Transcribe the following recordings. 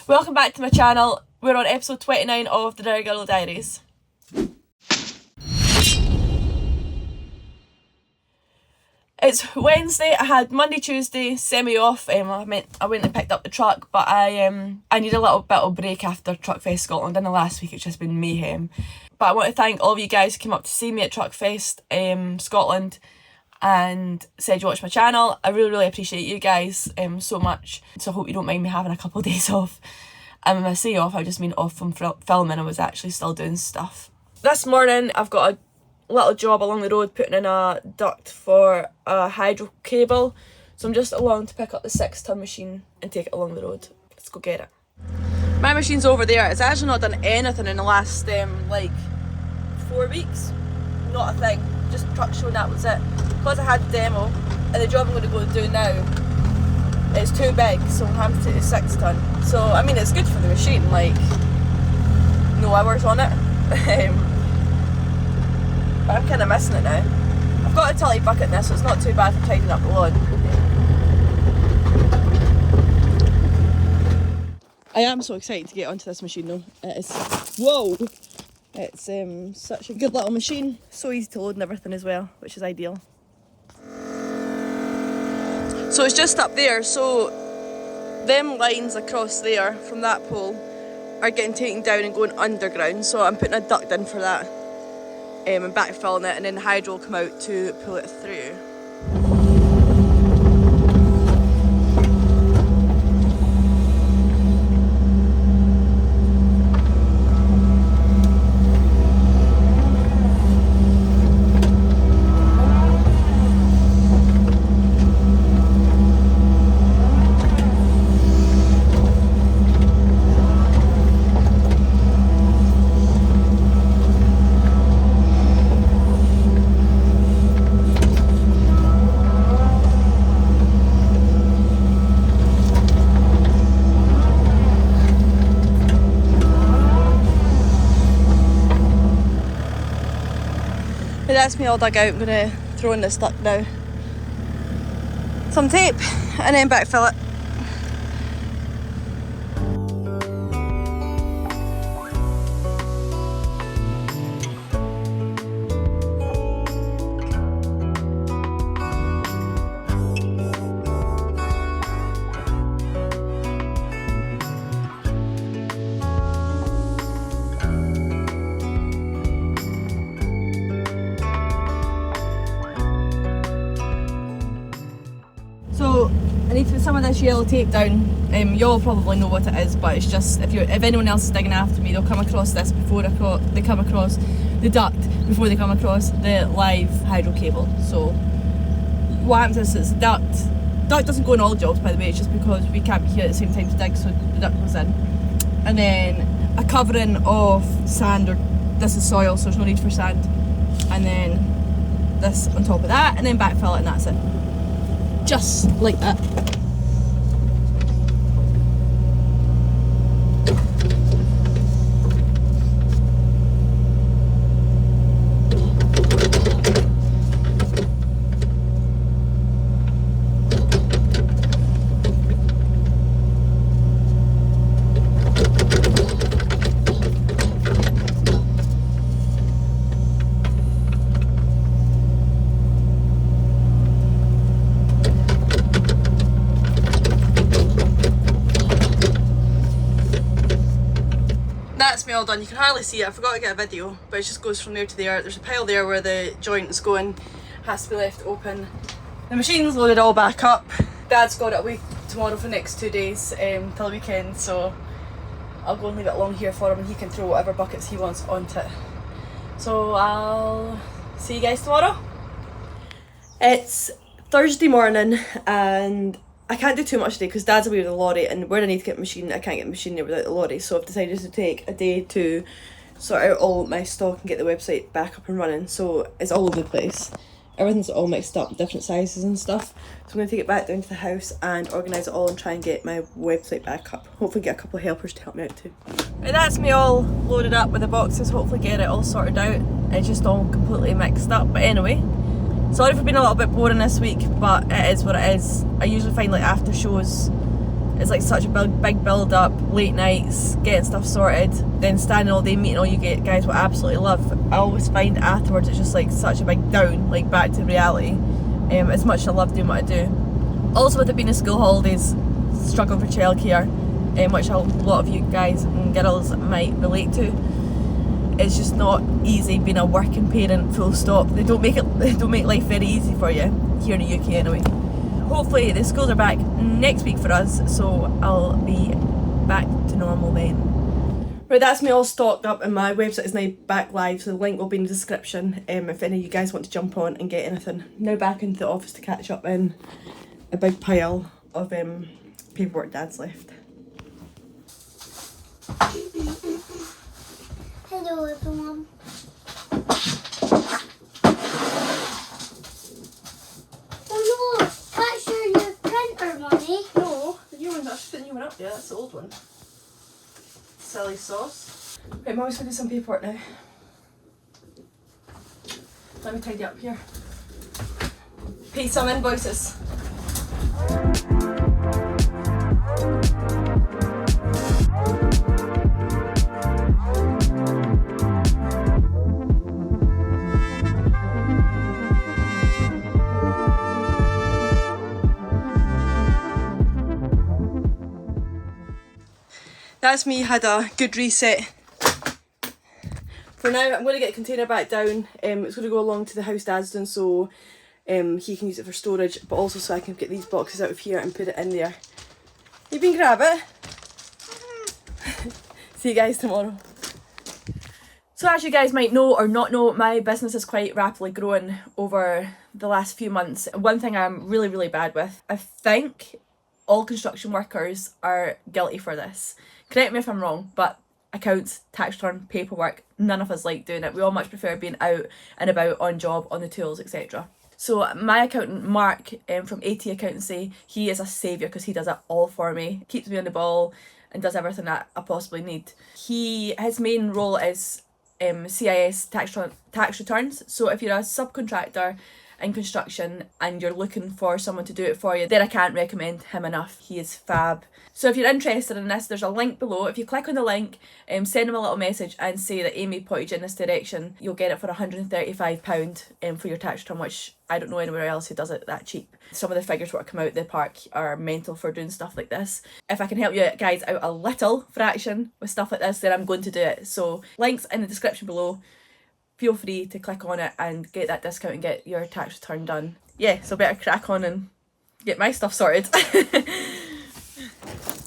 Welcome back to my channel. We're on episode 29 of the Diaries. It's Wednesday. I had Monday, Tuesday semi off. I went and picked up the truck, but I need a little bit of break after Truckfest Scotland. In the last week it's just been mayhem. But I want to thank all of you guys who came up to see me at Truckfest Scotland and said you watched my channel. I really appreciate you guys so much. So I hope you don't mind me having a couple of days off. And when I say off, I just mean off from filming. I was actually still doing stuff. This morning I've got a little job along the road putting in a duct for a hydro cable. So I'm just along to pick up the 6-ton machine and take it along the road. Let's go get it. My machine's over there. It's actually not done anything in the last like 4 weeks. Not a thing. Just truck show, that was it. Because I had the demo and the job I'm going to go do now, it's too big, so I'm having to take the 6-ton. So I mean, it's good for the machine, like no hours on it. But I'm kind of missing it now. I've got a tilly bucket in this, so it's not too bad for tidying up the lawn. I am so excited to get onto this machine though. It is, whoa! It's such a good little machine. So easy to load and everything as well, which is ideal. So it's just up there, so them lines across there from that pole are getting taken down and going underground. So I'm putting a duct in for that. And backfilling it, and then the hydro will come out to pull it through. But that's me all dug out. I'm going to throw in this duct now. Some tape and then backfill it. So I need to put some of this yellow tape down. You'll probably know what it is, but it's just if anyone else is digging after me, they'll come across this before they come across the duct, before they come across the live hydro cable. So what happens is the duct doesn't go in all jobs, by the way. It's just because we can't be here at the same time to dig, so the duct goes in. And then a covering of sand, or this is soil, so there's no need for sand. And then this on top of that, and then backfill it, and that's it. Just like that. That's me all done. You can hardly see it. I forgot to get a video, but it just goes from there to there. There's a pile there where the joint is going. Has to be left open. The machine's loaded all back up. Dad's got it away tomorrow for the next 2 days till the weekend, so I'll go and leave it along here for him and he can throw whatever buckets he wants onto it. So I'll see you guys tomorrow. It's Thursday morning and I can't do too much today because Dad's away with the lorry, and where I need to get the machine, I can't get the machine there without the lorry, so I've decided to take a day to sort out all my stock and get the website back up and running. So it's all over the place. Everything's all mixed up, different sizes and stuff. So I'm going to take it back down to the house and organise it all and try and get my website back up. Hopefully get a couple of helpers to help me out too. And that's me all loaded up with the boxes, hopefully get it all sorted out. It's just all completely mixed up, but anyway. Sorry for being a little bit boring this week, but it is what it is. I usually find like after shows It's like such a big build up, late nights, getting stuff sorted, then standing all day meeting all you guys will absolutely love. I always find afterwards it's just like such a big down, like back to reality. As much as I love doing what I do. Also with it being a school holidays, struggling for childcare, which a lot of you guys and girls might relate to. It's just not easy being a working parent, full stop. They don't make life very easy for you here in the UK anyway. Hopefully the schools are back next week for us, so I'll be back to normal then. Right, that's me all stocked up and my website is now back live, so the link will be in the description if any of you guys want to jump on and get anything. Now back into the office to catch up in a big pile of paperwork Dad's left. Hello everyone. Oh no, that's your new printer, Mummy. No, the new one, I should put the new one up there, that's the old one. Silly sauce. Right, Mummy's going to do some paperwork now. Let me tidy up here. Pay some invoices. That's me had a good reset. For now, I'm going to get the container back down. It's going to go along to the house Dad's doing, so he can use it for storage, but also so I can get these boxes out of here and put it in there. You can grab it. See you guys tomorrow. So as you guys might know or not know, my business is quite rapidly growing over the last few months. One thing I'm really bad with, I think all construction workers are guilty for this. Correct me if I'm wrong, but accounts, tax return, paperwork, none of us like doing it. We all much prefer being out and about on job, on the tools, etc. So my accountant, Mark, from AT Accountancy, he is a saviour because he does it all for me. Keeps me on the ball and does everything that I possibly need. His main role is CIS tax returns. So if you're a subcontractor in construction and you're looking for someone to do it for you, then I can't recommend him enough. He is fab. So if you're interested in this, there's a link below. If you click on the link, send him a little message and say that Amy pointed you in this direction, you'll get it for £135 for your tax return, which I don't know anywhere else who does it that cheap. Some of the figures what come out the park are mental for doing stuff like this. If I can help you guys out a little fraction with stuff like this, then I'm going to do it. So links in the description below. Feel free to click on it and get that discount and get your tax return done. Yeah, so better crack on and get my stuff sorted.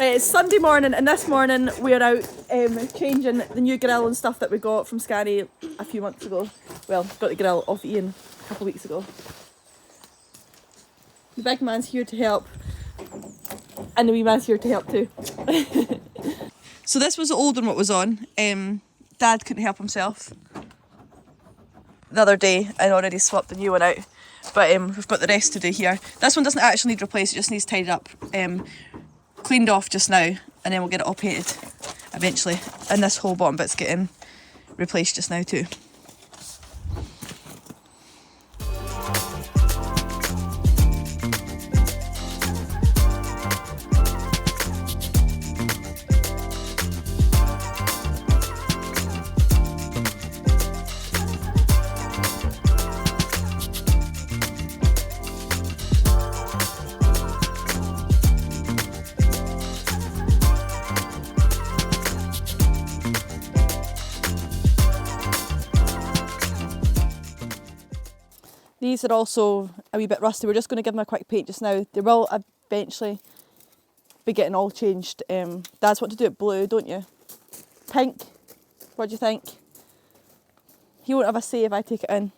It's Sunday morning and this morning we're out changing the new grill and stuff that we got from Scania a few months ago. Well, got the grill off Ian a couple of weeks ago. The big man's here to help and the wee man's here to help too. So this was the old one what was on. Dad couldn't help himself the other day and already swapped the new one out, but we've got the rest to do here. This one doesn't actually need replaced, it just needs tidied up, cleaned off just now, and then we'll get it all painted eventually, and this whole bottom bit's getting replaced just now too. These are also a wee bit rusty. We're just going to give them a quick paint just now. They will eventually be getting all changed. Dad's want to do it blue, don't you? Pink, what do you think? He won't have a say if I take it in.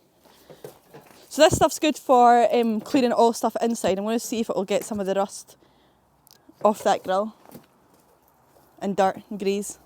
So this stuff's good for cleaning all stuff inside. I'm going to see if it will get some of the rust off that grill and dirt and grease.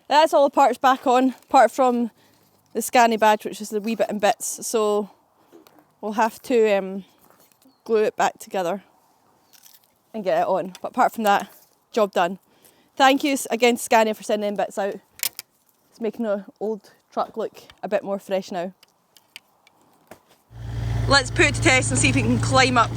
That's all the parts back on, apart from the Scania badge, which is the wee bit in bits. So we'll have to glue it back together and get it on. But apart from that, job done. Thank you again to Scania for sending bits out. It's making the old truck look a bit more fresh now. Let's put it to test and see if we can climb up.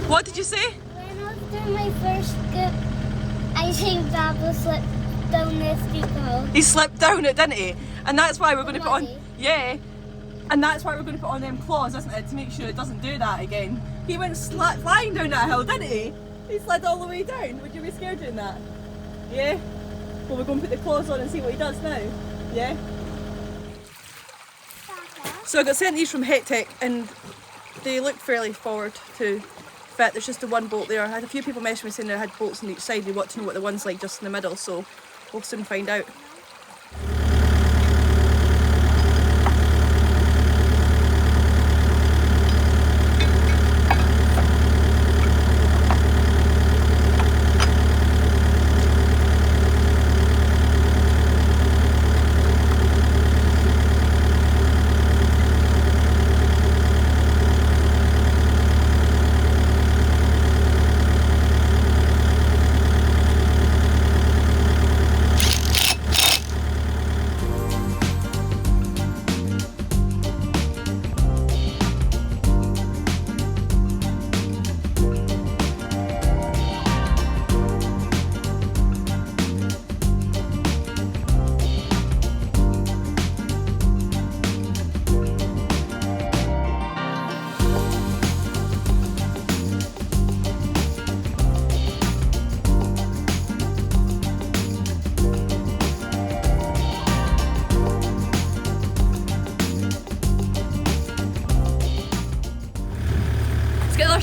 What did you say? When I was doing my first scoop, I think Papa slipped down the steep hill. He slipped down it, didn't he? And that's why we're going to put on... Already? Yeah. And that's why we're going to put on them claws, isn't it? To make sure it doesn't do that again. He went flying down that hill, didn't he? He slid all the way down. Would you be scared doing that? Yeah? Well, we're going to put the claws on and see what he does now. Yeah? Papa? So I got sent these from Hettec and they look fairly forward to fit. There's just the one bolt there. I had a few people message me saying they had bolts on each side. They want to know what the one's like just in the middle, so we'll soon find out.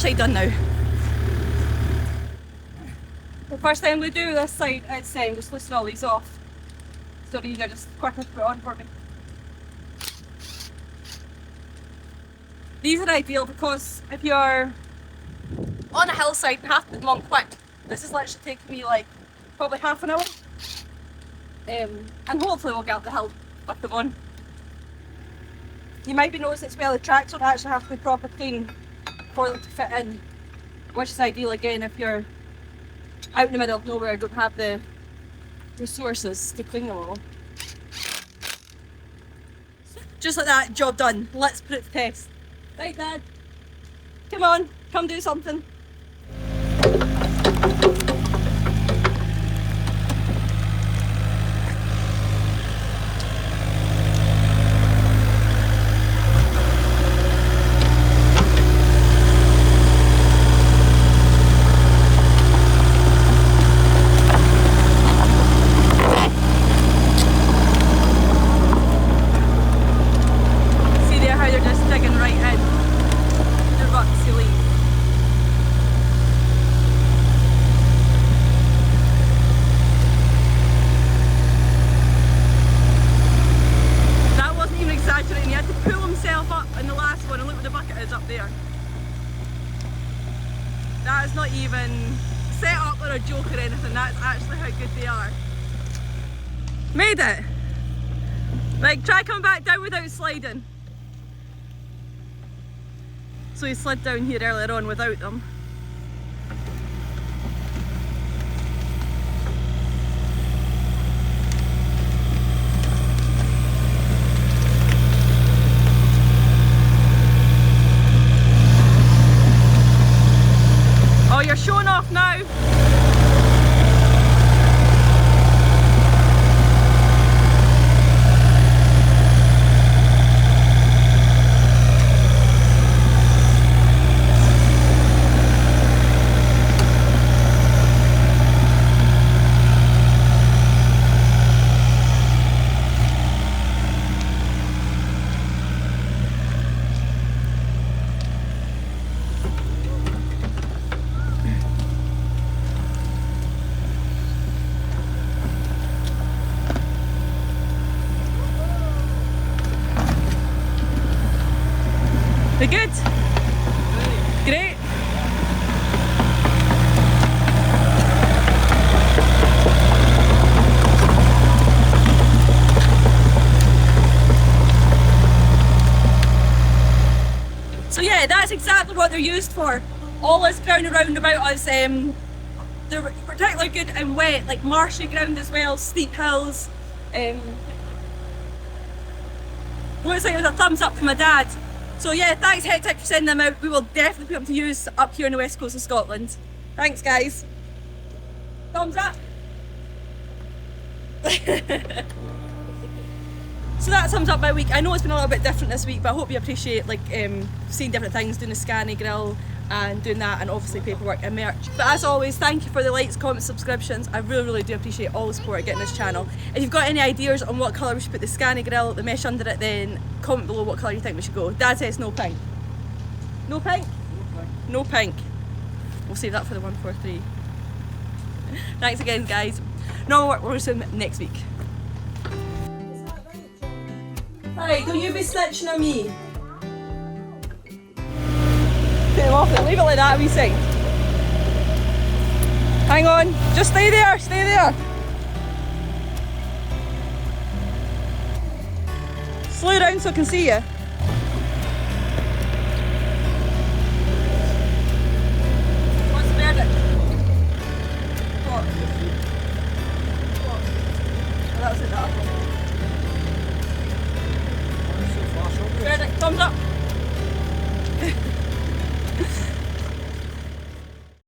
Side done now. The first thing we do this side, it's just loosen all these off. So these are just quicker to put on for me. These are ideal because if you're on a hillside and have to put them on quick, this is literally taking me like probably half an hour. And hopefully we'll get up the hill with them on. You might be noticing as well the tracks don't actually have to be proper clean for them to fit in, which is ideal again if you're out in the middle of nowhere and don't have the resources to clean them all. Just like that, job done. Let's put it to test. Right, Dad? Come on, come do something. That is not even set up or a joke or anything, that's actually how good they are. Made it! Like, try coming back down without sliding. So he slid down here earlier on without them. Oh, you're showing off now. good? Great. So yeah, that's exactly what they're used for. All this ground around about us, they're particularly good and wet, like marshy ground as well, steep hills. Looks like it was a thumbs up from my dad. So yeah, thanks Hettec for sending them out. We will definitely put them to use up here on the west coast of Scotland. Thanks guys. Thumbs up. So that sums up my week. I know it's been a little bit different this week, but I hope you appreciate like seeing different things, doing the Scania grill and doing that, and obviously paperwork and merch. But as always, thank you for the likes, comments, subscriptions. I really do appreciate all the support I get in this channel. If you've got any ideas on what colour we should put the Scania grill, the mesh under it, then comment below what colour you think we should go. Dad says no pink. No pink? No pink. We'll save that for the 143. Thanks again guys. No more work, we'll resume next week. Right, don't you be snitching on me. Take them off, leave it like that a wee second. Hang on, just stay there, stay there. Slow down so I can see you. What's the verdict? What? What? Oh, that was it, that. Verdict, thumbs up.